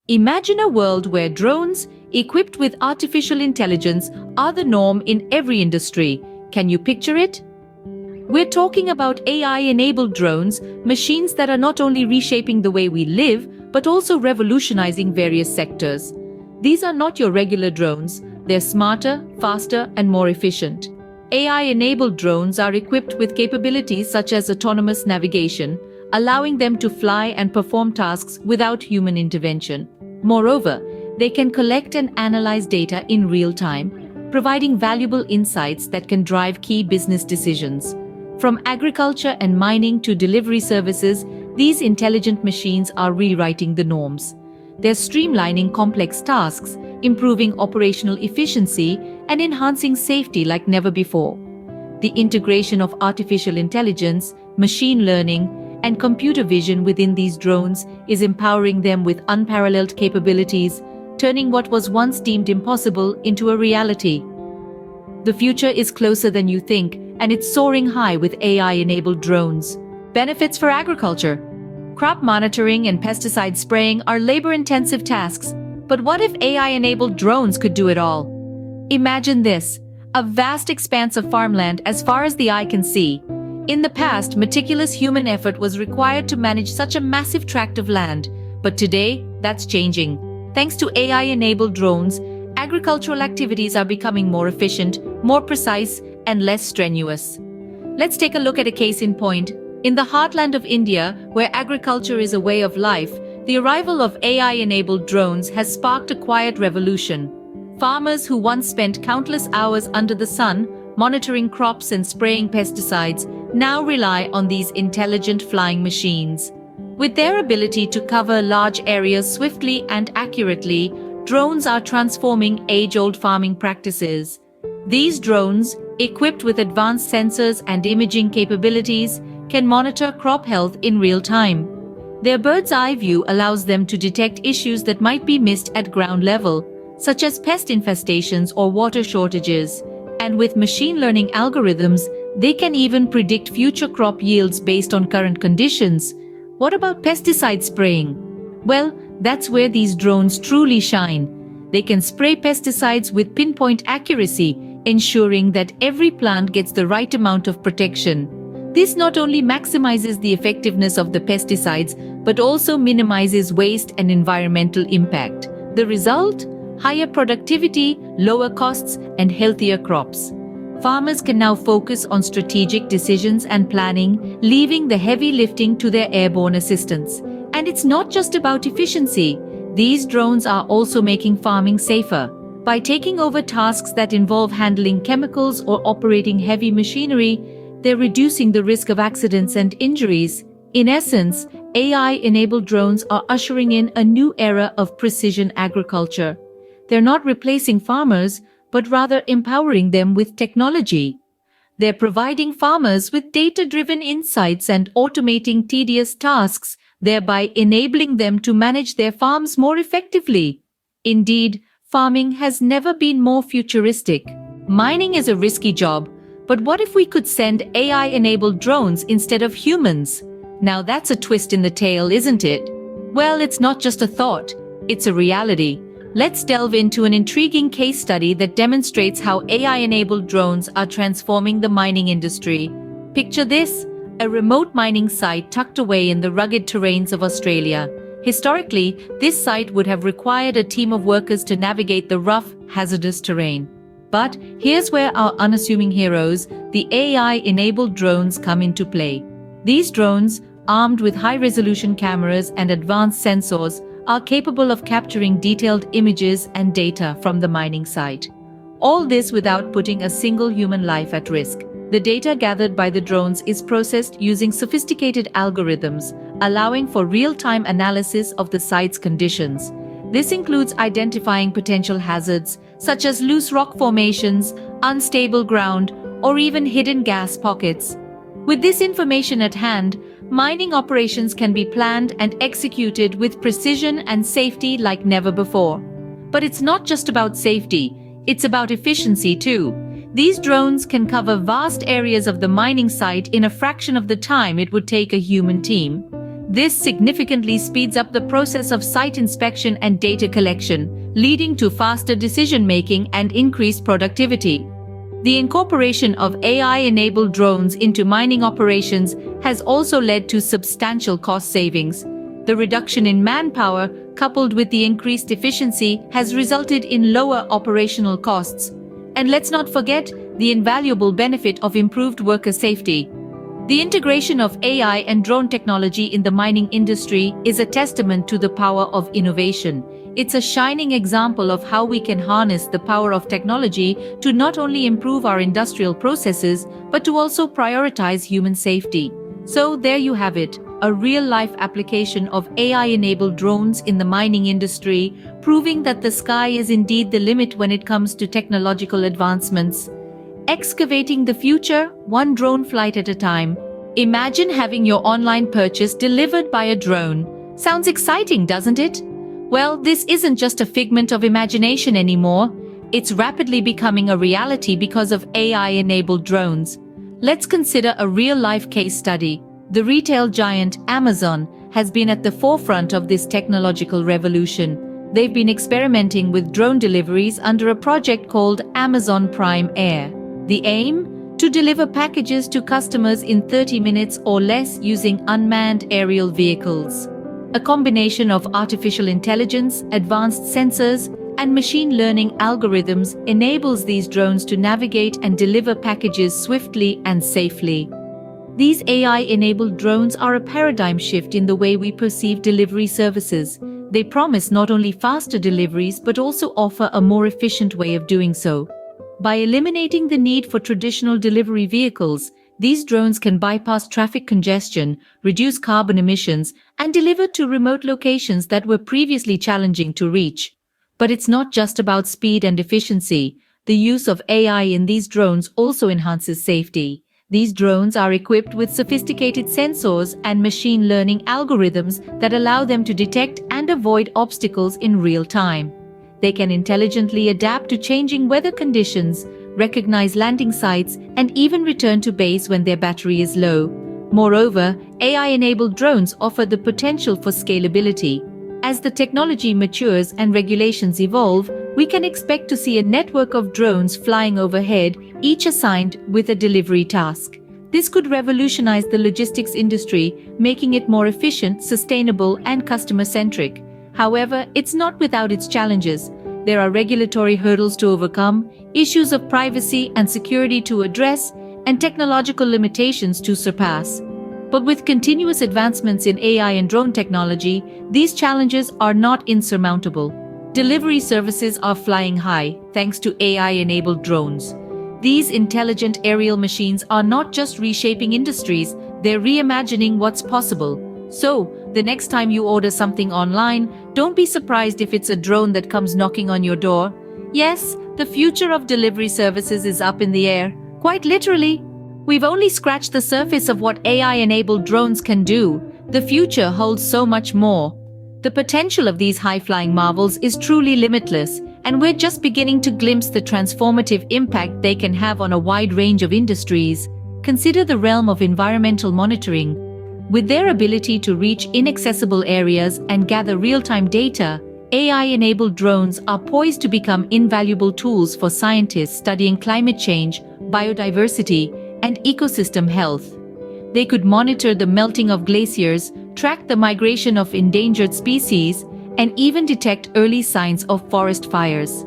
Imagine a world where drones, equipped with artificial intelligence, are the norm in every industry. Can you picture it? We're talking about AI-enabled drones, machines that are not only reshaping the way we live, but also revolutionizing various sectors. These are not your regular drones. They're smarter, faster, and more efficient. AI-enabled drones are equipped with capabilities such as autonomous navigation, allowing them to fly and perform tasks without human intervention. Moreover, they can collect and analyze data in real time, providing valuable insights that can drive key business decisions. From agriculture and mining to delivery services, these intelligent machines are rewriting the norms. They're streamlining complex tasks, improving operational efficiency, and enhancing safety like never before. The integration of artificial intelligence, machine learning, and computer vision within these drones is empowering them with unparalleled capabilities, turning what was once deemed impossible into a reality. The future is closer than you think, and it's soaring high with AI-enabled drones. Benefits for agriculture. Crop monitoring and pesticide spraying are labor-intensive tasks, but what if AI-enabled drones could do it all? Imagine this: a vast expanse of farmland as far as the eye can see. In the past, meticulous human effort was required to manage such a massive tract of land, but today, that's changing. Thanks to AI-enabled drones, agricultural activities are becoming more efficient, more precise, and less strenuous. Let's take a look at a case in point. In the heartland of India, where agriculture is a way of life, the arrival of AI-enabled drones has sparked a quiet revolution. Farmers who once spent countless hours under the sun, monitoring crops and spraying pesticides, now rely on these intelligent flying machines. With their ability to cover large areas swiftly and accurately, drones are transforming age-old farming practices. These drones, equipped with advanced sensors and imaging capabilities, can monitor crop health in real time. Their bird's-eye view allows them to detect issues that might be missed at ground level, such as pest infestations or water shortages. And with machine learning algorithms, they can even predict future crop yields based on current conditions. What about pesticide spraying? Well, that's where these drones truly shine. They can spray pesticides with pinpoint accuracy, ensuring that every plant gets the right amount of protection. This not only maximizes the effectiveness of the pesticides, but also minimizes waste and environmental impact. The result? Higher productivity, lower costs, and healthier crops. Farmers can now focus on strategic decisions and planning, leaving the heavy lifting to their airborne assistants. And it's not just about efficiency. These drones are also making farming safer. By taking over tasks that involve handling chemicals or operating heavy machinery, they're reducing the risk of accidents and injuries. In essence, AI-enabled drones are ushering in a new era of precision agriculture. They're not replacing farmers, but rather empowering them with technology. They're providing farmers with data-driven insights and automating tedious tasks, thereby enabling them to manage their farms more effectively. Indeed, farming has never been more futuristic. Mining is a risky job, but what if we could send AI-enabled drones instead of humans? Now that's a twist in the tale, isn't it? Well, it's not just a thought, it's a reality. Let's delve into an intriguing case study that demonstrates how AI-enabled drones are transforming the mining industry. Picture this: a remote mining site tucked away in the rugged terrains of Australia. Historically, this site would have required a team of workers to navigate the rough, hazardous terrain. But here's where our unassuming heroes, the AI-enabled drones, come into play. These drones, armed with high-resolution cameras and advanced sensors, are capable of capturing detailed images and data from the mining site. All this without putting a single human life at risk. The data gathered by the drones is processed using sophisticated algorithms, allowing for real-time analysis of the site's conditions. This includes identifying potential hazards, such as loose rock formations, unstable ground, or even hidden gas pockets. With this information at hand, mining operations can be planned and executed with precision and safety like never before. But it's not just about safety, it's about efficiency too. These drones can cover vast areas of the mining site in a fraction of the time it would take a human team. This significantly speeds up the process of site inspection and data collection, leading to faster decision-making and increased productivity. The incorporation of AI-enabled drones into mining operations has also led to substantial cost savings. The reduction in manpower, coupled with the increased efficiency, has resulted in lower operational costs. And let's not forget the invaluable benefit of improved worker safety. The integration of AI and drone technology in the mining industry is a testament to the power of innovation. It's a shining example of how we can harness the power of technology to not only improve our industrial processes, but to also prioritize human safety. So there you have it, a real-life application of AI-enabled drones in the mining industry, proving that the sky is indeed the limit when it comes to technological advancements. Excavating the future, one drone flight at a time. Imagine having your online purchase delivered by a drone. Sounds exciting, doesn't it? Well, this isn't just a figment of imagination anymore. It's rapidly becoming a reality because of AI-enabled drones. Let's consider a real-life case study. The retail giant Amazon has been at the forefront of this technological revolution. They've been experimenting with drone deliveries under a project called Amazon Prime Air. The aim? To deliver packages to customers in 30 minutes or less using unmanned aerial vehicles. A combination of artificial intelligence, advanced sensors, and machine learning algorithms enables these drones to navigate and deliver packages swiftly and safely. These AI-enabled drones are a paradigm shift in the way we perceive delivery services. They promise not only faster deliveries but also offer a more efficient way of doing so. By eliminating the need for traditional delivery vehicles, these drones can bypass traffic congestion, reduce carbon emissions, and deliver to remote locations that were previously challenging to reach. But it's not just about speed and efficiency. The use of AI in these drones also enhances safety. These drones are equipped with sophisticated sensors and machine learning algorithms that allow them to detect and avoid obstacles in real time. They can intelligently adapt to changing weather conditions, recognize landing sites, and even return to base when their battery is low. Moreover, AI-enabled drones offer the potential for scalability. As the technology matures and regulations evolve, we can expect to see a network of drones flying overhead, each assigned with a delivery task. This could revolutionize the logistics industry, making it more efficient, sustainable, and customer-centric. However, it's not without its challenges. There are regulatory hurdles to overcome, issues of privacy and security to address, and technological limitations to surpass. But with continuous advancements in AI and drone technology, these challenges are not insurmountable. Delivery services are flying high thanks to AI-enabled drones. These intelligent aerial machines are not just reshaping industries, they're reimagining what's possible. So, the next time you order something online, don't be surprised if it's a drone that comes knocking on your door. Yes, the future of delivery services is up in the air, quite literally. We've only scratched the surface of what AI-enabled drones can do. The future holds so much more. The potential of these high-flying marvels is truly limitless, and we're just beginning to glimpse the transformative impact they can have on a wide range of industries. Consider the realm of environmental monitoring. With their ability to reach inaccessible areas and gather real-time data, AI-enabled drones are poised to become invaluable tools for scientists studying climate change, biodiversity, and ecosystem health. They could monitor the melting of glaciers, track the migration of endangered species, and even detect early signs of forest fires.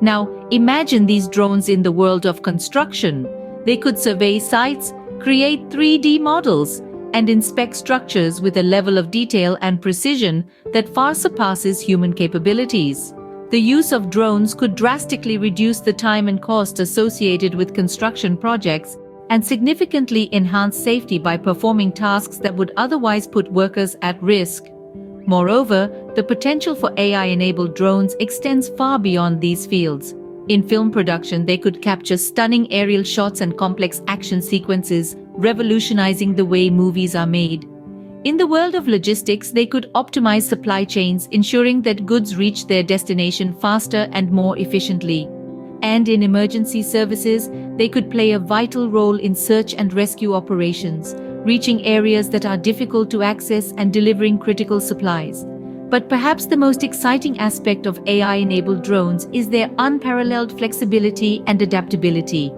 Now, imagine these drones in the world of construction. They could survey sites, create 3D models, and inspect structures with a level of detail and precision that far surpasses human capabilities. The use of drones could drastically reduce the time and cost associated with construction projects and significantly enhance safety by performing tasks that would otherwise put workers at risk. Moreover, the potential for AI-enabled drones extends far beyond these fields. In film production, they could capture stunning aerial shots and complex action sequences, revolutionizing the way movies are made. In the world of logistics, they could optimize supply chains, ensuring that goods reach their destination faster and more efficiently. And in emergency services, they could play a vital role in search and rescue operations, reaching areas that are difficult to access and delivering critical supplies. But perhaps the most exciting aspect of AI-enabled drones is their unparalleled flexibility and adaptability.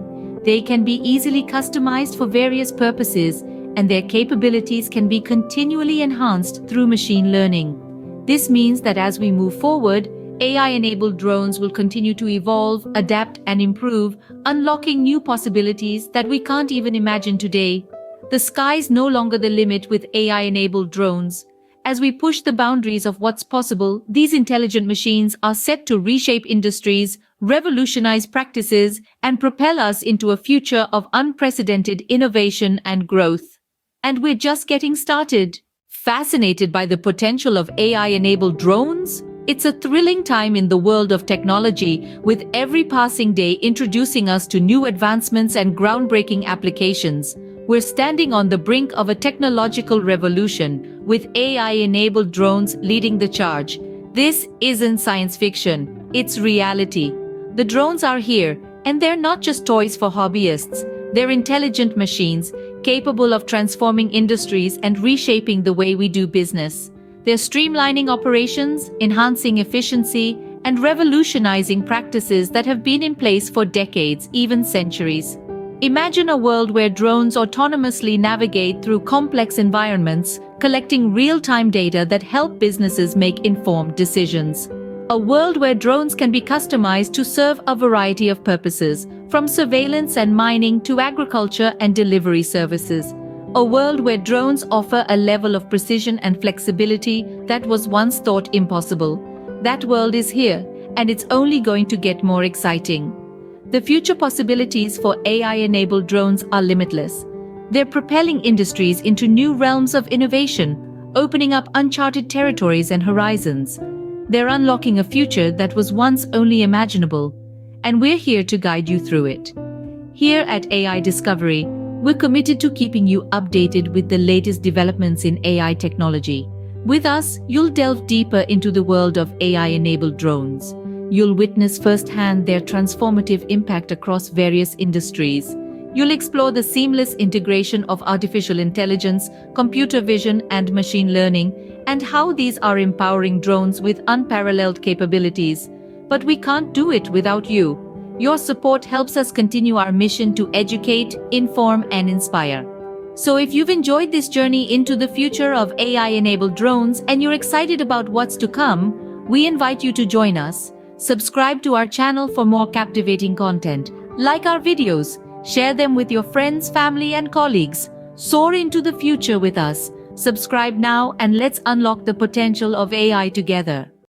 They can be easily customized for various purposes, and their capabilities can be continually enhanced through machine learning. This means that as we move forward, AI-enabled drones will continue to evolve, adapt, and improve, unlocking new possibilities that we can't even imagine today. The sky's no longer the limit with AI-enabled drones. As we push the boundaries of what's possible, these intelligent machines are set to reshape industries, revolutionize practices, and propel us into a future of unprecedented innovation and growth. And we're just getting started. Fascinated by the potential of AI-enabled drones? It's a thrilling time in the world of technology, with every passing day introducing us to new advancements and groundbreaking applications. We're standing on the brink of a technological revolution, with AI-enabled drones leading the charge. This isn't science fiction, it's reality. The drones are here, and they're not just toys for hobbyists. They're intelligent machines, capable of transforming industries and reshaping the way we do business. They're streamlining operations, enhancing efficiency, and revolutionizing practices that have been in place for decades, even centuries. Imagine a world where drones autonomously navigate through complex environments, collecting real-time data that help businesses make informed decisions. A world where drones can be customized to serve a variety of purposes, from surveillance and mining to agriculture and delivery services. A world where drones offer a level of precision and flexibility that was once thought impossible. That world is here, and it's only going to get more exciting. The future possibilities for AI-enabled drones are limitless. They're propelling industries into new realms of innovation, opening up uncharted territories and horizons. They're unlocking a future that was once only imaginable, and we're here to guide you through it. Here at AI Discovery, we're committed to keeping you updated with the latest developments in AI technology. With us, you'll delve deeper into the world of AI-enabled drones. You'll witness firsthand their transformative impact across various industries. You'll explore the seamless integration of artificial intelligence, computer vision, and machine learning, and how these are empowering drones with unparalleled capabilities. But we can't do it without you. Your support helps us continue our mission to educate, inform, and inspire. So if you've enjoyed this journey into the future of AI-enabled drones and you're excited about what's to come, we invite you to join us. Subscribe to our channel for more captivating content. Like our videos, share them with your friends, family, and colleagues. Soar into the future with us. Subscribe now and let's unlock the potential of AI together.